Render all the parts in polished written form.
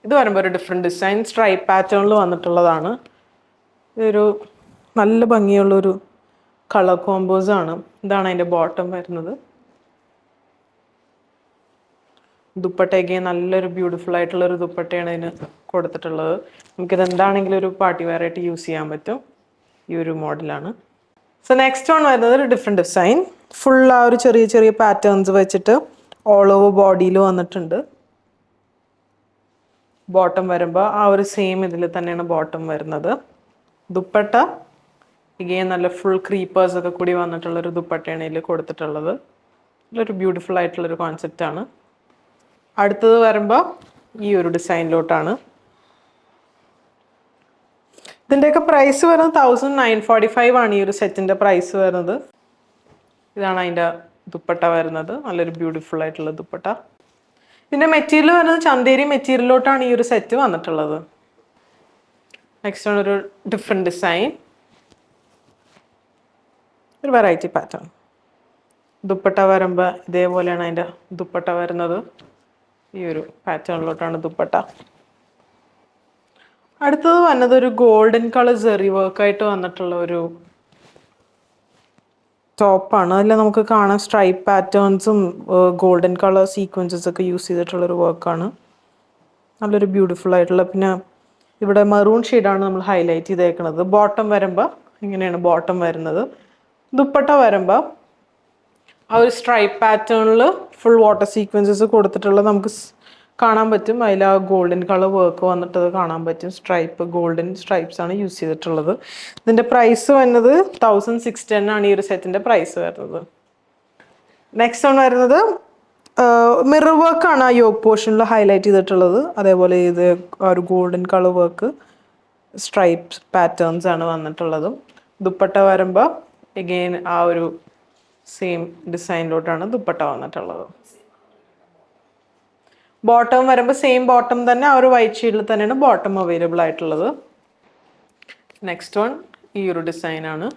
ഇത് വരുമ്പോൾ ഒരു ഡിഫറെൻറ്റ് ഡിസൈൻ സ്ട്രൈപ്പ് പാറ്റേണിൽ വന്നിട്ടുള്ളതാണ്. ഇതൊരു നല്ല ഭംഗിയുള്ളൊരു കളർ കോമ്പോസാണ്. ഇതാണ് അതിൻ്റെ ബോട്ടം വരുന്നത്. ദുപ്പട്ടയ്ക്ക് നല്ലൊരു ബ്യൂട്ടിഫുൾ ആയിട്ടുള്ളൊരു ദുപ്പട്ടയാണ് ഇതിന് കൊടുത്തിട്ടുള്ളത്. നമുക്കിത് എന്താണെങ്കിലും ഒരു പാർട്ടി വെയർ ആയിട്ട് യൂസ് ചെയ്യാൻ പറ്റും. ഈ ഒരു മോഡലാണ്. സോ നെക്സ്റ്റ് വൺ വരുന്നത് ഒരു ഡിഫറെൻറ്റ് ഡിസൈൻ. ഫുൾ ആ ഒരു ചെറിയ ചെറിയ പാറ്റേൺസ് വെച്ചിട്ട് ഓൾ ഓവർ ബോഡിയിൽ വന്നിട്ടുണ്ട്. ബോട്ടം വരുമ്പോൾ ആ ഒരു സെയിം ഇതിൽ തന്നെയാണ് ബോട്ടം വരുന്നത്. ദുപ്പട്ട ഇഗെയിൻ നല്ല ഫുൾ ക്രീപ്പേഴ്സ് ഒക്കെ കൂടി വന്നിട്ടുള്ളൊരു ദുപ്പട്ടയാണ് ഇതിൽ കൊടുത്തിട്ടുള്ളത്. നല്ലൊരു ബ്യൂട്ടിഫുൾ ആയിട്ടുള്ളൊരു കോൺസെപ്റ്റാണ്. അടുത്തത് വരുമ്പോൾ ഈ ഒരു ഡിസൈനിലോട്ടാണ്. ഇതിൻ്റെയൊക്കെ പ്രൈസ് വരുന്നത് 1945 ആണ് ഈ ഒരു സെറ്റിൻ്റെ പ്രൈസ് വരുന്നത്. ഇതാണ് അതിൻ്റെ ദുപ്പട്ട വരുന്നത്. നല്ലൊരു ബ്യൂട്ടിഫുൾ ആയിട്ടുള്ള ദുപ്പട്ട. ഇതിൻ്റെ മെറ്റീരിയൽ വരുന്നത് ചന്തേരി മെറ്റീരിയലിലോട്ടാണ് ഈ ഒരു സെറ്റ് വന്നിട്ടുള്ളത്. നെക്സ്റ്റ് ആണ് ഒരു ഡിഫറെൻറ്റ് ഡിസൈൻ, ഒരു വെറൈറ്റി പാറ്റേൺ. ദുപ്പട്ട വരുമ്പോൾ ഇതേപോലെയാണ് അതിൻ്റെ ദുപ്പട്ട വരുന്നത്. ഈ ഒരു പാറ്റേണിലോട്ടാണ് ദുപ്പട്ട. അടുത്തത് വന്നത് ഒരു ഗോൾഡൻ കളർ സെറി വർക്കായിട്ട് വന്നിട്ടുള്ള ഒരു ടോപ്പാണ്. അതിൽ നമുക്ക് കാണാം സ്ട്രൈപ്പ് പാറ്റേൺസും ഗോൾഡൻ കളർ സീക്വൻസസ് ഒക്കെ യൂസ് ചെയ്തിട്ടുള്ളൊരു വർക്കാണ്. നല്ലൊരു ബ്യൂട്ടിഫുൾ ആയിട്ടുള്ള, പിന്നെ ഇവിടെ മെറൂൺ ഷെയ്ഡാണ് നമ്മൾ ഹൈലൈറ്റ് ചെയ്തേക്കുന്നത്. ബോട്ടം വരുമ്പോൾ ഇങ്ങനെയാണ് ബോട്ടം വരുന്നത്. ദുപ്പട്ട വരുമ്പോൾ ആ ഒരു സ്ട്രൈപ്പ് പാറ്റേണിൽ ഫുൾ വാട്ടർ സീക്വൻസസ് കൊടുത്തിട്ടുള്ളത് നമുക്ക് കാണാൻ പറ്റും. അതിൽ ആ ഗോൾഡൻ കളർ വർക്ക് വന്നിട്ട് കാണാൻ പറ്റും. സ്ട്രൈപ്പ് ഗോൾഡൻ സ്ട്രൈപ്സ് ആണ് യൂസ് ചെയ്തിട്ടുള്ളത്. ഇതിൻ്റെ പ്രൈസ് വരുന്നത് 1610 ആണ് ഈ ഒരു സെറ്റിൻ്റെ പ്രൈസ് വരുന്നത്. നെക്സ്റ്റ് ആണ് വരുന്നത് മിറർ വർക്കാണ് ആ യോക്ക് പോർഷനിൽ ഹൈലൈറ്റ് ചെയ്തിട്ടുള്ളത്. അതേപോലെ ഇത് ആ ഒരു golden colour work stripe patterns ആണ് വന്നിട്ടുള്ളത്. ദുപ്പട്ട വരുമ്പോൾ എഗെയിൻ ആ ഒരു സെയിം ഡിസൈനിലോട്ടാണ് ദുപ്പട്ട വന്നിട്ടുള്ളത്. ബോട്ടം വരുമ്പോൾ സെയിം ബോട്ടം തന്നെ, ആ ഒരു വൈറ്റ് ഷെയ്ഡിൽ തന്നെയാണ് ബോട്ടം അവൈലബിൾ ആയിട്ടുള്ളത്. നെക്സ്റ്റ് വൺ ഈ ഒരു ഡിസൈനാണ്.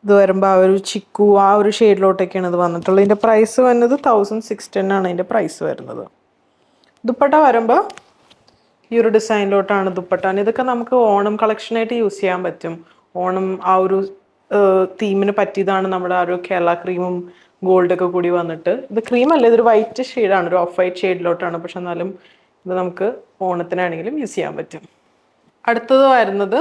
ഇത് വരുമ്പോൾ ആ ഒരു ചിക്കു ആ ഒരു ഷെയ്ഡിലോട്ടൊക്കെയാണ് ഇത് വന്നിട്ടുള്ളത്. ഇതിൻ്റെ പ്രൈസ് വരുന്നത് 1610 ആണ് ഇതിൻ്റെ പ്രൈസ് വരുന്നത്. ദുപ്പട്ട വരുമ്പോൾ ഈ ഒരു ഡിസൈനിലോട്ടാണ് ദുപ്പട്ട. ഇതൊക്കെ നമുക്ക് ഓണം കളക്ഷനായിട്ട് യൂസ് ചെയ്യാൻ പറ്റും. ഓണം ആ ഒരു തീമിന് പറ്റിയതാണ് നമ്മുടെ ആ ഒരു കേരള ക്രീമും ഗോൾഡൊക്കെ കൂടി വന്നിട്ട്. ഇത് ക്രീമല്ല, ഇതൊരു വൈറ്റ് ഷെയ്ഡാണ്, ഒരു ഓഫ് വൈറ്റ് ഷെയ്ഡിലോട്ടാണ്. പക്ഷെ എന്നാലും ഇത് നമുക്ക് ഓണത്തിനാണെങ്കിലും യൂസ് ചെയ്യാൻ പറ്റും. അടുത്തത് വരുന്നത്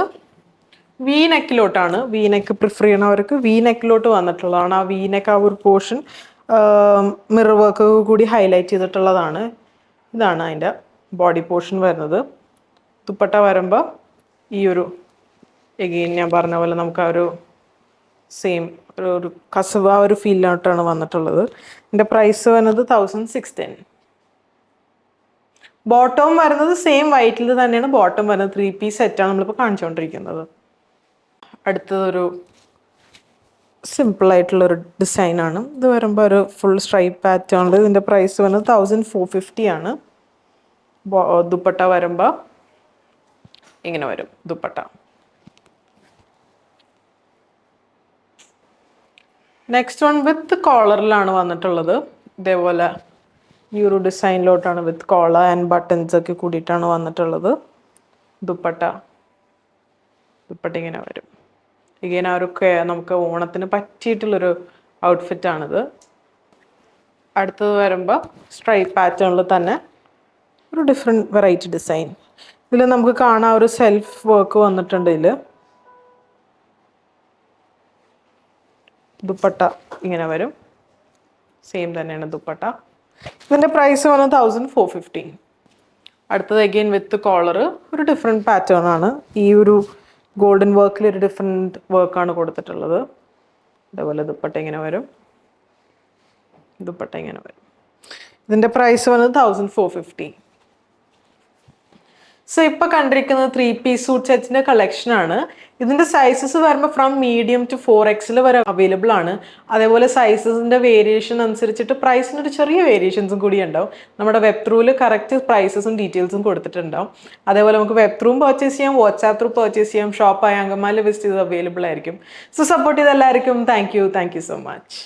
വി നെക്കിലോട്ടാണ്. വി നെക്ക് പ്രിഫർ ചെയ്യണവർക്ക് വി നെക്കിലോട്ട് വന്നിട്ടുള്ളതാണ്. ആ വി നെക്ക് ആ ഒരു പോർഷൻ മിറർ വർക്ക് കൂടി ഹൈലൈറ്റ് ചെയ്തിട്ടുള്ളതാണ്. ഇതാണ് അതിൻ്റെ ബോഡി പോർഷൻ വരുന്നത്. ദുപ്പട്ട വരുമ്പോൾ ഈ ഒരു എഗെയിൻ ഞാൻ പറഞ്ഞ പോലെ നമുക്ക് ആ ഒരു സെയിം ഒരു കസവ ഒരു ഫീലിലോട്ടാണ് വന്നിട്ടുള്ളത്. ഇതിൻ്റെ പ്രൈസ് വരുന്നത് 1610. ബോട്ടം വരുന്നത് സെയിം വൈറ്റിൽ തന്നെയാണ് ബോട്ടം വരുന്നത്. 3 പീസ് സെറ്റാണ് നമ്മളിപ്പോൾ കാണിച്ചുകൊണ്ടിരിക്കുന്നത്. അടുത്തതൊരു സിമ്പിളായിട്ടുള്ളൊരു ഡിസൈനാണ്. ഇത് വരുമ്പോൾ ഒരു ഫുൾ സ്ട്രൈപ്പ് പാറ്റേണിൽ. ഇതിൻ്റെ പ്രൈസ് വരുന്നത് 1450 ആണ്. ദുപ്പട്ട വരുമ്പോൾ ഇങ്ങനെ വരും ദുപ്പട്ട. നെക്സ്റ്റ് വൺ വിത്ത് കോളറിലാണ് വന്നിട്ടുള്ളത്. ഇതേപോലെ ഈ ഒരു ഡിസൈനിലോട്ടാണ് വിത്ത് കോളർ ആൻഡ് ബട്ടൺസ് ഒക്കെ കൂടിയിട്ടാണ് വന്നിട്ടുള്ളത്. ദുപ്പട്ട ഇങ്ങനെ വരും. ഇങ്ങനെ ആ ഒരു നമുക്ക് ഓണത്തിന് പറ്റിയിട്ടുള്ളൊരു ഔട്ട്ഫിറ്റാണിത്. അടുത്തത് വരുമ്പോൾ സ്ട്രൈപ്പ് പാറ്റേണിൽ തന്നെ ഒരു ഡിഫറെൻറ്റ് വെറൈറ്റി ഡിസൈൻ. ഇതിൽ നമുക്ക് കാണാൻ ഒരു സെൽഫ് വർക്ക് വന്നിട്ടുണ്ട്. ഇതിൽ ദുപ്പട്ട ഇങ്ങനെ വരും. സെയിം തന്നെയാണ് ദുപ്പട്ട. ഇതിൻ്റെ പ്രൈസ് വന്നത് 1450. അടുത്തത് അഗെയിൻ വിത്ത് കോളർ, ഒരു ഡിഫറെൻറ്റ് പാറ്റേൺ ആണ്. ഈ ഒരു ഗോൾഡൻ വർക്കിൽ ഒരു ഡിഫറെൻറ്റ് വർക്കാണ് കൊടുത്തിട്ടുള്ളത്. അതേപോലെ ദുപ്പട്ട ഇങ്ങനെ വരും. ഇതിൻ്റെ പ്രൈസ് വന്നത് 1450. സോ ഇപ്പോൾ കണ്ടിരിക്കുന്നത് 3 പീസ് സൂട്ട് സെറ്റിൻ്റെ കളക്ഷനാണ്. ഇതിൻ്റെ സൈസസ് വരുമ്പോൾ ഫ്രം മീഡിയം ടു 4XL വരെ അവൈലബിൾ ആണ്. അതേപോലെ സൈസസിൻ്റെ വേരിയേഷൻ അനുസരിച്ചിട്ട് പ്രൈസിനൊരു ചെറിയ വേരിയേഷൻസും കൂടി ഉണ്ടാവും. നമ്മുടെ വെബ് ത്രൂവിൽ കറക്റ്റ് പ്രൈസസും ഡീറ്റെയിൽസും കൊടുത്തിട്ടുണ്ടാവും. അതേപോലെ നമുക്ക് വെബ് ത്രൂവും പർച്ചേസ് ചെയ്യാം, വാട്സാപ്പ് ത്രൂ പർച്ചേസ് ചെയ്യാം. ഷോപ്പായ അങ്കമാലി വിസിറ്റ് ചെയ്ത് അവൈലബിൾ ആയിരിക്കും. സോ സപ്പോർട്ട് ചെയ്ത എല്ലാവർക്കും താങ്ക് യു സോ മച്ച്.